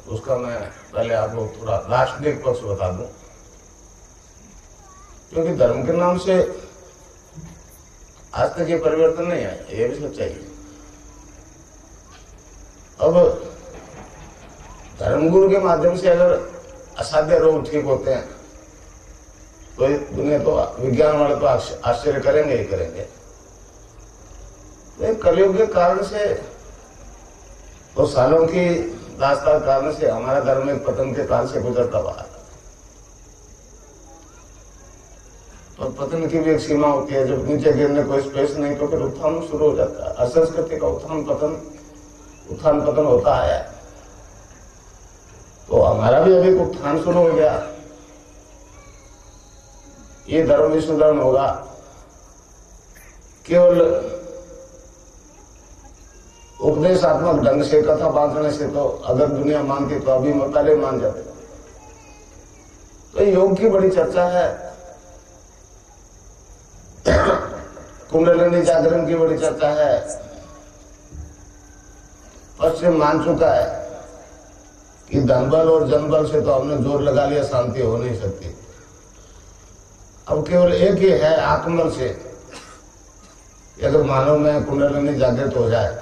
उसका मैं पहले आपको थोड़ा दार्शनिक पक्ष बता दूं, क्योंकि धर्म के नाम से आज तक ये परिवर्तन नहीं आया, ये भी सच्चाई है। अब धर्मगुरु के माध्यम से अगर असाध्य रोग ठीक होते हैं तो दुनिया तो विज्ञान वाले तो आश्चर्य करेंगे ही करेंगे। तो कलयुग के कारण से तो सालों की दास्तान के कारण से हमारा धर्म एक पतन के काल से गुजरता हुआ है। और पतन की भी एक सीमा होती है, जब नीचे गिरने कोई स्पेस नहीं तो फिर उत्थान शुरू हो जाता है। असंस्कृति का उत्थान पतन होता है। तो हमारा भी अभी उत्थान शुरू हो गया, ये धर्म भी सुधरण होगा। केवल उपदेशात्मक ढंग से कथा बांटने से तो अगर दुनिया मानती तो अभी पहले मान जाते। तो योग की बड़ी चर्चा है, कुंडलिनी जागरण की बड़ी चर्चा है। पश्चिम मान चुका है कि धनबल और जनबल से तो हमने जोर लगा लिया, शांति हो नहीं सकती। अब केवल एक ही है, आत्मबल से अगर मानव में कुंडलिनी जागृत हो जाए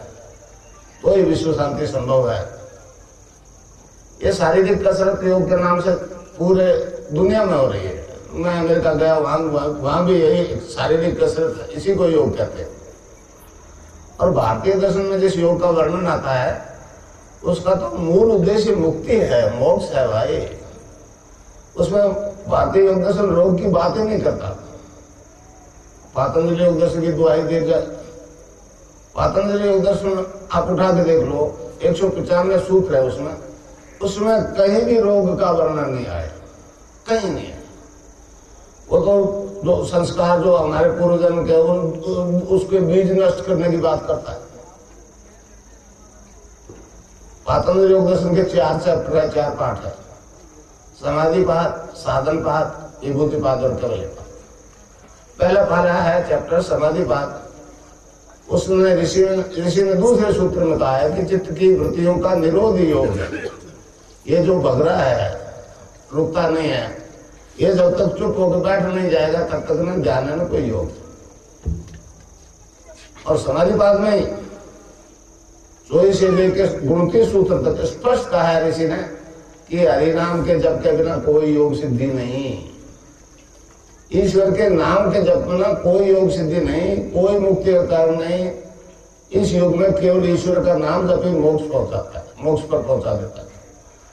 तो ही विश्व शांति संभव है। ये शारीरिक कसरत योग के नाम से पूरे दुनिया में हो रही है। मैं अमेरिका गया, वहां भी यही शारीरिक कसरत, इसी को योग कहते हैं। और भारतीय दर्शन में जिस योग का वर्णन आता है उसका तो मूल उद्देश्य मुक्ति है, मोक्ष है भाई। उसमें भारतीय योग दर्शन रोग की बात ही नहीं करता। पतंजलि योग दर्शन की दुआई दे जाए, पतंजलि योग दर्शन आप उठा के देख लो, 195 सूत्र है उसमें कहीं भी रोग का वर्णन नहीं आया, कहीं नहीं है। वो तो जो संस्कार जो हमारे पूर्वजन्म के उसके बीज नष्ट करने की बात करता है। पतंजलि योग दर्शन के 4 चैप्टर है, 4 पाठ है। समाधि पाठ, साधन पाठ, विभूति पाठ और केवल पाठ। पहला पारा है चैप्टर समाधि पाठ। उसने ऋषि ने दूसरे सूत्र में कहा है कि चित्त की वृत्तियों का निरोध योग है। ये जो भग रहा है, रुकता नहीं है, ये जब तक चुप होकर बैठ नहीं जाएगा तब तक न ज्ञान है न कोई योग। और समाधि पाठ में 24 से लेकर 29 सूत्र तक स्पष्ट कहा है ऋषि ने कि हरिनाम के जप के बिना कोई योग सिद्धि नहीं, ईश्वर के नाम के जप में कोई योग सिद्धि नहीं, कोई मुक्ति का कारण नहीं। इस युग में केवल ईश्वर का नाम जब ही मोक्ष पहुंचाता है, मोक्ष पर पहुंचा देता है।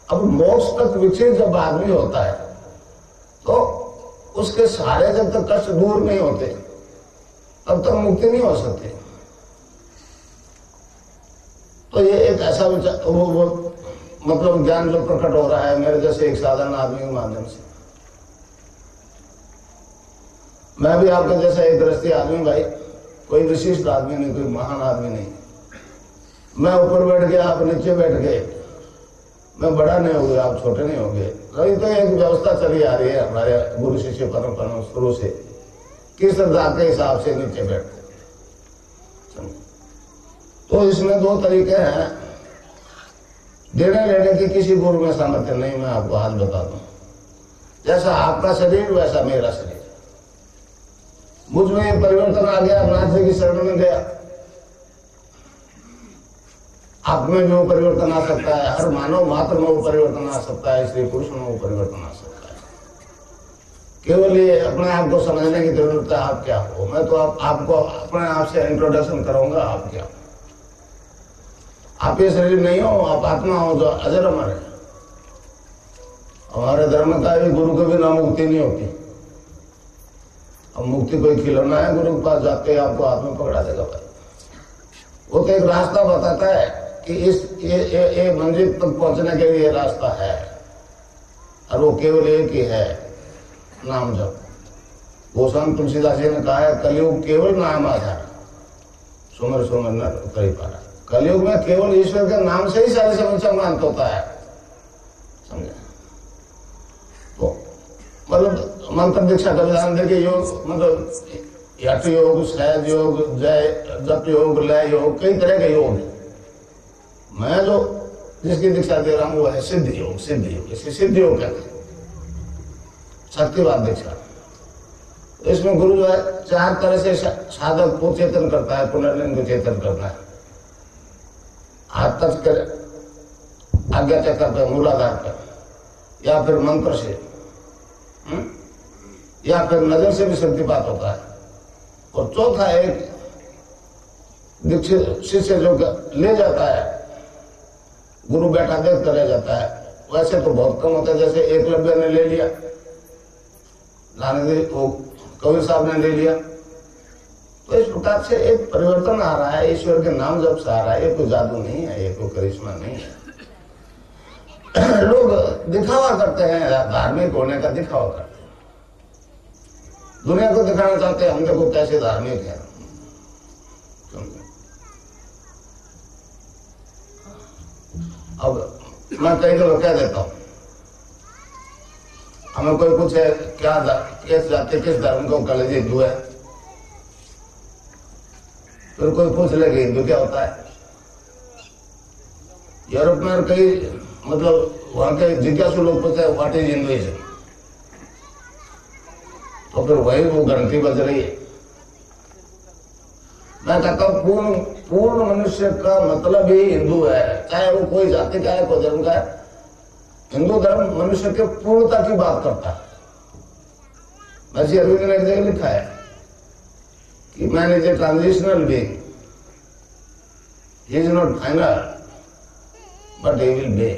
अब मोक्ष तक विकसित जब आदमी होता है तो उसके सारे जब तक कष्ट दूर नहीं होते तब तक मुक्ति नहीं हो सकती। तो ये एक ऐसा विचार वो मतलब ज्ञान जो प्रकट हो रहा है मेरे जैसे एक साधारण आदमी के माध्यम से। मैं भी आपके जैसा एक गृहस्थी आदमी भाई, कोई विशिष्ट आदमी नहीं, कोई महान आदमी नहीं। मैं ऊपर बैठ गया, आप नीचे बैठ गए, मैं बड़ा नहीं हो गया, आप छोटे नहीं हो गए। तो एक व्यवस्था चली आ रही है हमारे गुरु शिष्य परंपरा शुरू से, किस श्रद्धा के हिसाब से नीचे बैठते। तो इसमें 2 तरीके हैं, देने लेने की किसी गुरु में सामर्थ्य नहीं। मैं आपको हाल बता दूं, जैसा आपका शरीर वैसा मेरा शरीर। मुझ में ये परिवर्तन आ गया, नाथ जी की शरण में गया। आप में भी वो परिवर्तन आ सकता है, हर मानव मात्र में वो परिवर्तन आ सकता है, स्त्री पुरुष में वो परिवर्तन आ सकता है। केवल ये अपने आप को समझने की जरूरत है, आप क्या हो। मैं तो आपको अपने आप से इंट्रोडक्शन करूंगा, आप क्या हो। आप ये शरीर नहीं हो, आप आत्मा हो जो अजर अमर है। हमारे धर्म का भी गुरु को भी ना मुक्ति नहीं होती। अब मुक्ति कोई खिलौना है, गुरु के पास जाते आपको हाथ में पकड़ा देगा भाई। वो तो एक रास्ता बताता है कि ये मंजिल तक पहुंचने के लिए रास्ता है, और वो केवल एक ही है, नाम जप। गोस्वामी तुलसीदास जी ने कहा है कलयुग केवल नाम आधार, सुमर सुमर नर करी पारा। कलयुग में केवल ईश्वर के नाम से ही सारी समस्या का अंत होता है, समझे। तो मतलब मंत्र दीक्षा का विधान देखिए, योग मतलब हठ योग, सहज योग, जय जप योग, लय योग, कई तरह के योग है। मैं जो जिसकी दीक्षा दे रहा हूं वो है सिद्धि योग। सिद्धि योग, इसे सिद्धि योग कहते हैं, शक्तिवाद दीक्षा। तो इसमें गुरु जो है 4 तरह से साधक को चेतन करता है, पुनर्लिंग को चेतन करता है। हाथ टच कर आज्ञा चक्र पे, मूलाधार पर, या फिर मंत्र से, या फिर नजर से भी शक्तिपात होता है। और चौथा एक दीक्षित शिष्य जो ले जाता है, गुरु बैठा देख कर ले जाता है। वैसे तो बहुत कम होता है, जैसे एकलव्य ने ले लिया, वो कबीर साहब ने ले लिया। तो इस प्रकार से एक परिवर्तन आ रहा है, ईश्वर के नाम जब से आ रहा है। ये कोई जादू नहीं है, ये कोई करिश्मा नहीं है। लोग दिखावा करते हैं, धार्मिक होने का दिखावा करते हैं, दुनिया को दिखाना चाहते हैं हम देखो कैसे धार्मिक है। अब मैं कई लोग कह देता हूं, हमें कोई पूछे क्या किस जाति किस धर्म को कॉलेज हिंदू है, फिर कोई पूछ ले कि हिंदू क्या होता है। यूरोप में कई मतलब वहां के जिज्ञासु लोग पूछते हैं व्हाट इज हिंदुइज्म, तो फिर वही वो घंटी बज रही है। मैं कहता हूं पूर्ण मनुष्य का मतलब ही हिंदू है, चाहे वो कोई जाति का है, कोई धर्म का है। हिंदू धर्म मनुष्य के पूर्णता की बात करता है। वैसे अरविंद ने एक जगह लिखा है कि man is a transitional being, he is not final but he will be.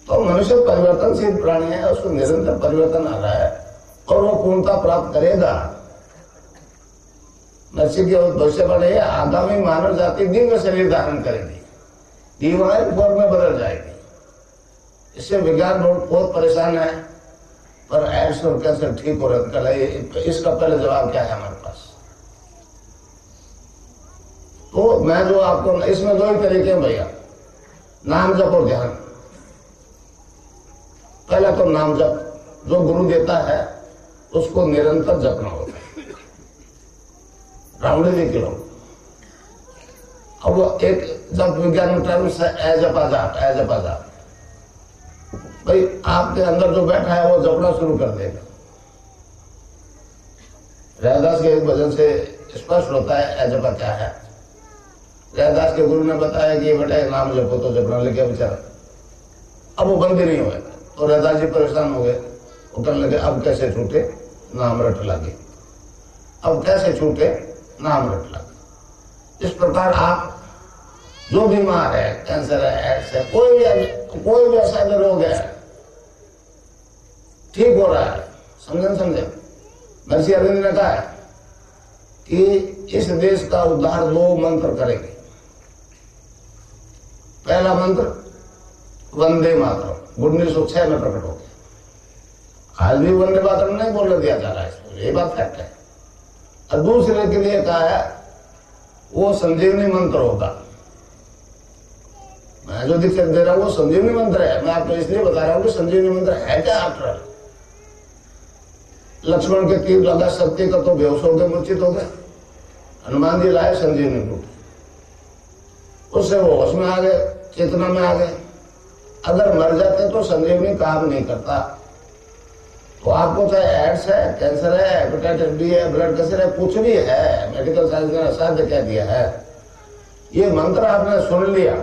तो मनुष्य परिवर्तनशील प्राणी है, उसको निरंतर परिवर्तन आ रहा है और वो पूर्णता प्राप्त करेगा। नरसिंह की भविष्यवाणी है, आगामी मानव जाति दिव्य शरीर धारण करेगी, डिवाइन फॉर्म में बदल जाएगी। इससे विज्ञान बहुत परेशान है, पर एड्स और कैंसर ठीक हो रहा है। इसका पहले जवाब क्या है हमारे पास? तो मैं जो आपको, इसमें 2 ही तरीके हैं भैया, नाम जप और ध्यान। पहला तो नाम जप, जो गुरु देता है उसको निरंतर जपना होता है, रामदेव किलो। अब एक जब विज्ञान टर्म्स है एजपा जाप, एजपा जाप। भाई आपके अंदर जो बैठा है वो जपना शुरू कर देगा। रैदास के एक भजन से स्पष्ट होता है एजपा क्या है। रैदास के गुरु ने बताया कि बेटा नाम जपो, तो जपना लेके बेचारा अब वो बंद ही नहीं हुए। तो रैदास जी परेशान हो गए, वो कहने लगे अब कैसे छूटे, नाम रट लगे, अब कैसे छूटे, नाम रट लगे। इस प्रकार आप जो बीमार है, कैंसर है, एड्स है, कोई भी ऐसा रोग है, ठीक हो रहा है, समझे। महर्षि अरविंद ने कहा है कि इस देश का उद्धार 2 मंत्र करेंगे। पहला मंत्र वंदे मातरम, 1906 में प्रकट हो गया। आज भी वंदे मातरम नहीं बोलने दिया जा रहा है, ये बात फैक्ट है। और दूसरे के लिए कहा है वो संजीवनी मंत्र होगा। मैं जो दिक्कत दे रहा हूं वो संजीवनी मंत्र है। मैं आपको इसलिए बता रहा हूं कि संजीवनी मंत्र है क्या। आफ्टर लक्ष्मण के तीर लगा, सत्य का तो बेहोश हो गए, मूर्छित हो गए। हनुमान जी लाए संजीवनी बूटी, उससे वो होश में आ गए, चेतना में आ गए। अगर मर जाते तो संजीवनी काम नहीं करता। तो आपको चाहे एड्स है, कैंसर है, हेपेटाइटिस बी है, ब्लड प्रेशर है, कुछ भी है, मेडिकल साइंस ने असाध्य कह दिया है, ये मंत्र आपने सुन लिया